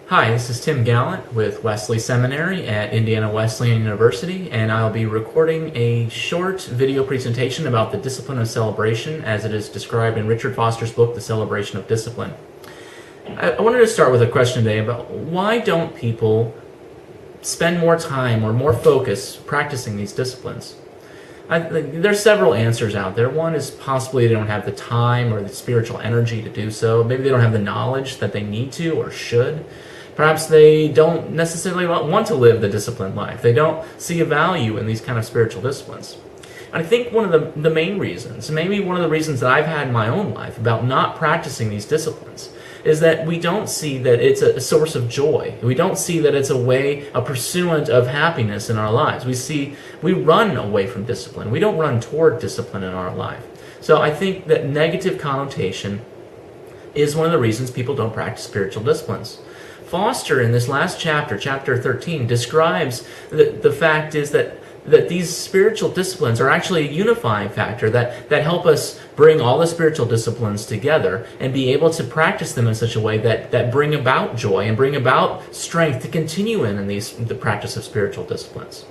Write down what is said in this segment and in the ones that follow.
Hi, this is Tim Gallant with Wesley Seminary at Indiana Wesleyan University, and I'll be recording a short video presentation about the discipline of celebration as it is described in Richard Foster's book, The Celebration of Discipline. I wanted to start with a question today about why don't people spend more time or more focus practicing these disciplines? There's several answers out there. One is possibly they don't have the time or the spiritual energy to do so. Maybe they don't have the knowledge that they need to or should. Perhaps they don't necessarily want to live the disciplined life. They don't see a value in these kind of spiritual disciplines. And I think one of the main reasons, maybe one of the reasons that I've had in my own life about not practicing these disciplines, is that we don't see that it's a source of joy. We don't see that it's a pursuant of happiness in our lives. We run away from discipline. We don't run toward discipline in our life. So I think that negative connotation is one of the reasons people don't practice spiritual disciplines. Foster, in this last chapter, chapter 13, describes the fact is that these spiritual disciplines are actually a unifying factor that help us bring all the spiritual disciplines together and be able to practice them in such a way that bring about joy and bring about strength to continue in the practice of spiritual disciplines.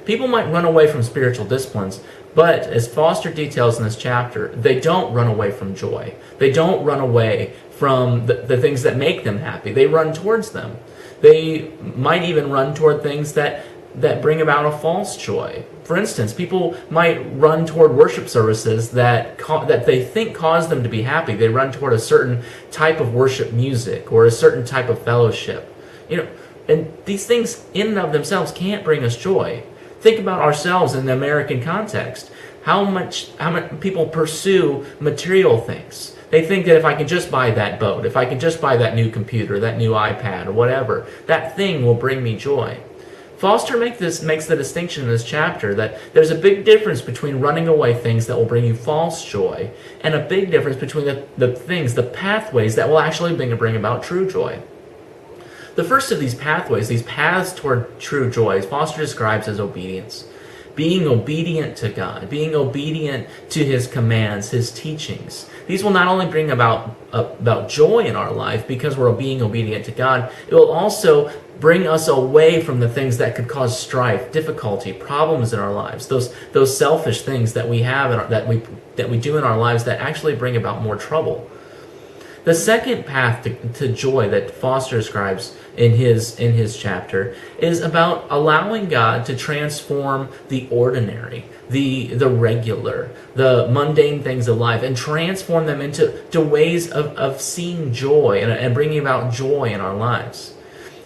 People might run away from spiritual disciplines, but as Foster details in this chapter, they don't run away from joy. They don't run away from the things that make them happy. They run towards them. They might even run toward things that bring about a false joy. For instance, people might run toward worship services that they think cause them to be happy. They run toward a certain type of worship music or a certain type of fellowship. And these things in and of themselves can't bring us joy. Think about ourselves in the American context. How much people pursue material things. They think that if I can just buy that boat, if I can just buy that new computer, that new iPad, or whatever, that thing will bring me joy. Foster makes the distinction in this chapter that there's a big difference between running away things that will bring you false joy and a big difference between the pathways that will actually bring about true joy. The first of these pathways, these paths toward true joy, Foster describes as obedience. Being obedient to God, being obedient to His commands, His teachings. These will not only bring about joy in our life because we're being obedient to God, it will also bring us away from the things that could cause strife, difficulty, problems in our lives. Those selfish things that we have that we do in our lives that actually bring about more trouble. The second path to joy that Foster describes in his chapter is about allowing God to transform the ordinary, the regular, the mundane things of life, and transform them into ways of seeing joy and bringing about joy in our lives.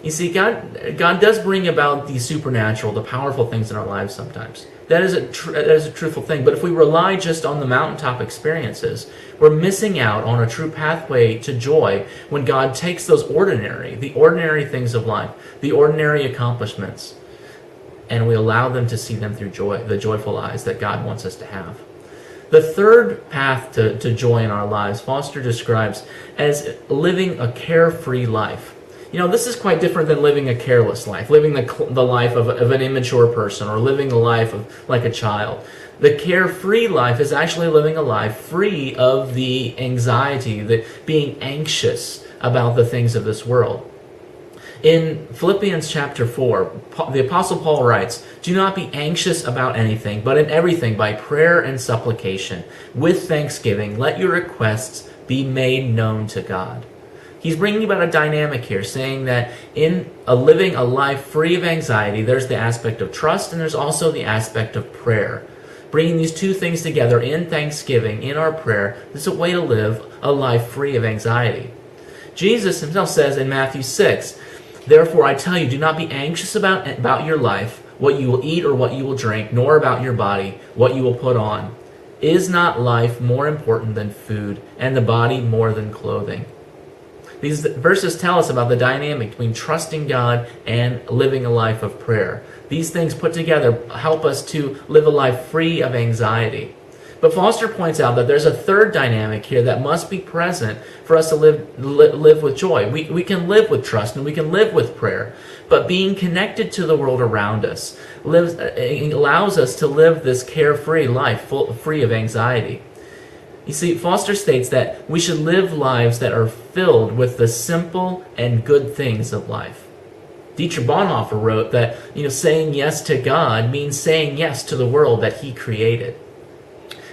You see, God does bring about the supernatural, the powerful things in our lives sometimes. That is a truthful thing. But if we rely just on the mountaintop experiences, we're missing out on a true pathway to joy when God takes the ordinary things of life, the ordinary accomplishments, and we allow them to see them through joy, the joyful eyes that God wants us to have. The third path to joy in our lives, Foster describes as living a carefree life. This is quite different than living a careless life, living the life of an immature person, or living the life of like a child. The carefree life is actually living a life free of the anxiety, the being anxious about the things of this world. In Philippians chapter 4, the Apostle Paul writes, "Do not be anxious about anything, but in everything by prayer and supplication, with thanksgiving, let your requests be made known to God." He's bringing about a dynamic here, saying that in living a life free of anxiety, there's the aspect of trust and there's also the aspect of prayer. Bringing these two things together in thanksgiving, in our prayer, this is a way to live a life free of anxiety. Jesus himself says in Matthew 6, "Therefore I tell you, do not be anxious about your life, what you will eat or what you will drink, nor about your body, what you will put on. Is not life more important than food, and the body more than clothing?" These verses tell us about the dynamic between trusting God and living a life of prayer. These things put together help us to live a life free of anxiety. But Foster points out that there's a third dynamic here that must be present for us to live with joy. We can live with trust and we can live with prayer, but being connected to the world around us allows us to live this carefree life free of anxiety. You see, Foster states that we should live lives that are filled with the simple and good things of life. Dietrich Bonhoeffer wrote that, saying yes to God means saying yes to the world that he created.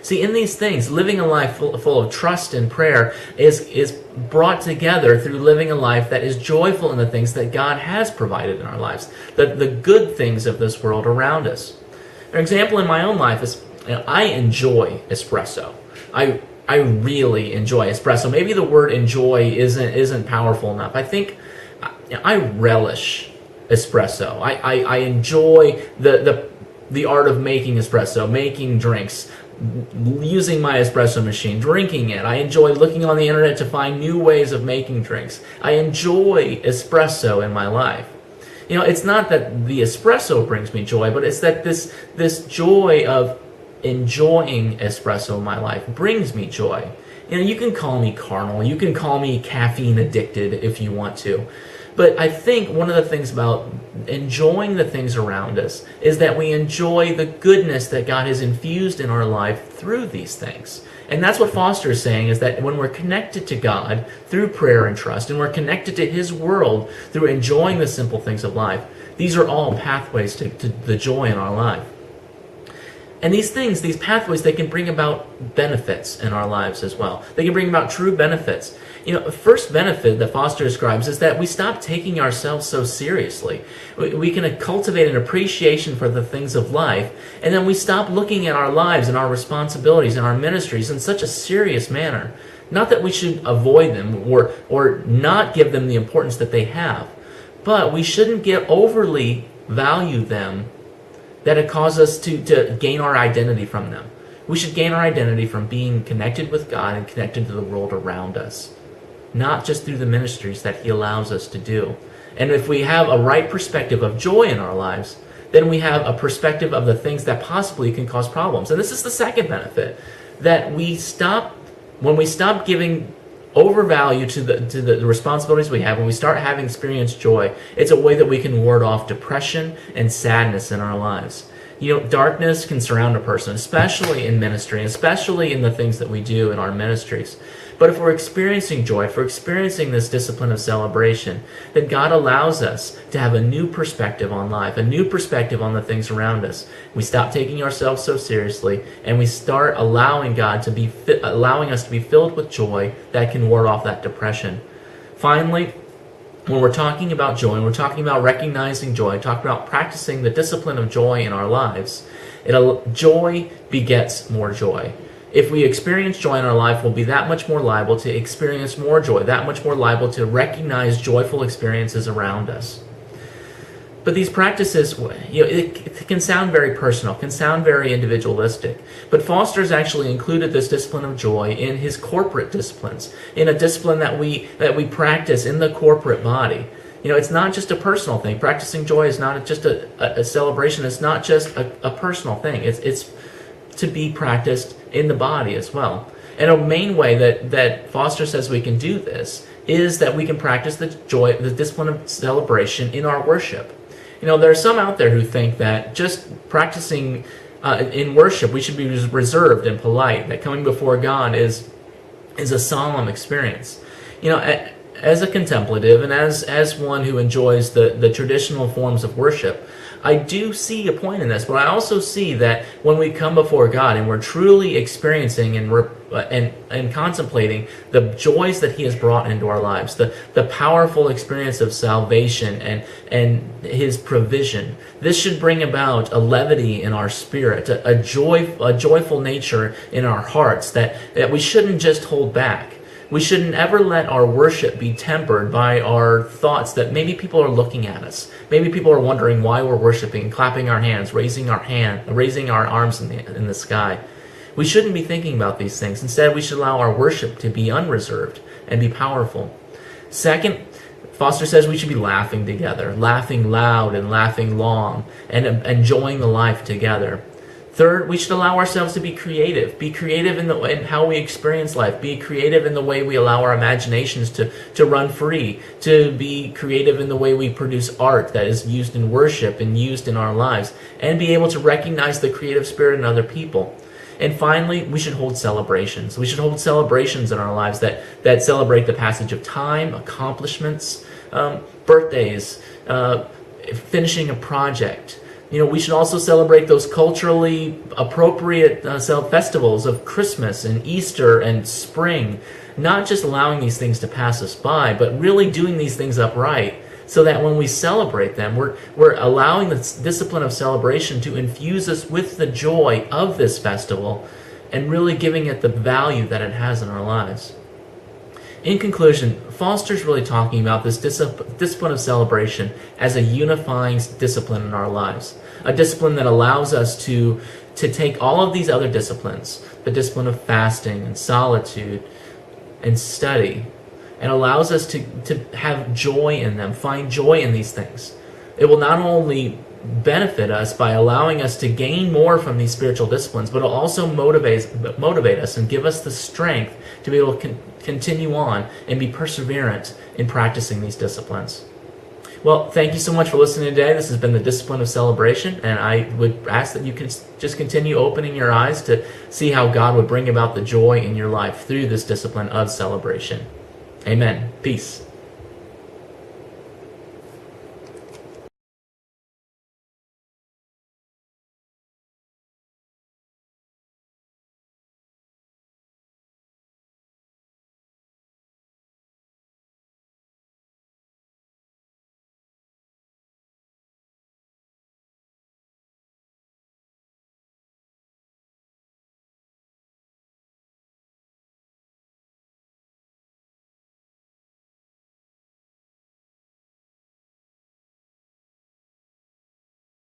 See, in these things, living a life full of trust and prayer is brought together through living a life that is joyful in the things that God has provided in our lives, the good things of this world around us. An example in my own life is, I enjoy espresso. I really enjoy espresso. Maybe the word enjoy isn't powerful enough. I think I relish espresso. I enjoy the art of making espresso, making drinks, using my espresso machine, drinking it. I enjoy looking on the internet to find new ways of making drinks. I enjoy espresso in my life. It's not that the espresso brings me joy, but it's that this joy of enjoying espresso in my life brings me joy. You can call me carnal, you can call me caffeine addicted if you want to. But I think one of the things about enjoying the things around us is that we enjoy the goodness that God has infused in our life through these things. And that's what Foster is saying, is that when we're connected to God through prayer and trust, and we're connected to His world through enjoying the simple things of life, these are all pathways to the joy in our life. And these things, these pathways, they can bring about benefits in our lives as well. They can bring about true benefits. The first benefit that Foster describes is that we stop taking ourselves so seriously. We can cultivate an appreciation for the things of life, and then we stop looking at our lives and our responsibilities and our ministries in such a serious manner. Not that we should avoid them or not give them the importance that they have, but we shouldn't overly value them that it causes us to gain our identity from them. We should gain our identity from being connected with God and connected to the world around us, not just through the ministries that He allows us to do. And if we have a right perspective of joy in our lives, then we have a perspective of the things that possibly can cause problems. And this is the second benefit, that when we stop giving overvalue to the responsibilities we have, when we start having experienced joy, it's a way that we can ward off depression and sadness in our lives. Darkness can surround a person, especially in ministry, especially in the things that we do in our ministries. But if we're experiencing joy, if we're experiencing this discipline of celebration, then God allows us to have a new perspective on life, a new perspective on the things around us. We stop taking ourselves so seriously, and we start allowing God to be allowing us to be filled with joy that can ward off that depression. Finally, when we're talking about joy, and we're talking about recognizing joy, talking about practicing the discipline of joy in our lives, joy begets more joy. If we experience joy in our life, we'll be that much more liable to experience more joy, that much more liable to recognize joyful experiences around us. But these practices, it can sound very personal, can sound very individualistic. But Foster's actually included this discipline of joy in his corporate disciplines, in a discipline that we practice in the corporate body. It's not just a personal thing. Practicing joy is not just a celebration. It's not just a personal thing. It's to be practiced in the body as well. And a main way that Foster says we can do this is that we can practice the discipline of celebration in our worship. There are some out there who think that just practicing in worship, we should be reserved and polite, that coming before God is a solemn experience. As a contemplative and as one who enjoys the traditional forms of worship, I do see a point in this, but I also see that when we come before God and we're truly experiencing and contemplating the joys that He has brought into our lives, the powerful experience of salvation and His provision, this should bring about a levity in our spirit, a joyful nature in our hearts that we shouldn't just hold back. We shouldn't ever let our worship be tempered by our thoughts that maybe people are looking at us. Maybe people are wondering why we're worshiping, clapping our hands, raising our arms in the sky. We shouldn't be thinking about these things. Instead, we should allow our worship to be unreserved and be powerful. Second, Foster says we should be laughing together, laughing loud and laughing long, and enjoying the life together. Third, we should allow ourselves to be creative. Be creative in how we experience life. Be creative in the way we allow our imaginations to run free. To be creative in the way we produce art that is used in worship and used in our lives. And be able to recognize the creative spirit in other people. And finally, we should hold celebrations. We should hold celebrations in our lives that celebrate the passage of time, accomplishments, birthdays, finishing a project. We should also celebrate those culturally appropriate festivals of Christmas and Easter and spring, not just allowing these things to pass us by, but really doing these things upright, so that when we celebrate them, we're allowing the discipline of celebration to infuse us with the joy of this festival and really giving it the value that it has in our lives. In conclusion, Foster's really talking about this discipline of celebration as a unifying discipline in our lives, a discipline that allows us to take all of these other disciplines, the discipline of fasting and solitude and study, and allows us to have joy in them, find joy in these things. It will not only benefit us by allowing us to gain more from these spiritual disciplines, but it'll also motivate us and give us the strength to be able to continue on and be perseverant in practicing these disciplines. Well, thank you so much for listening today. This has been the Discipline of Celebration, and I would ask that you can just continue opening your eyes to see how God would bring about the joy in your life through this discipline of celebration. Amen. Peace.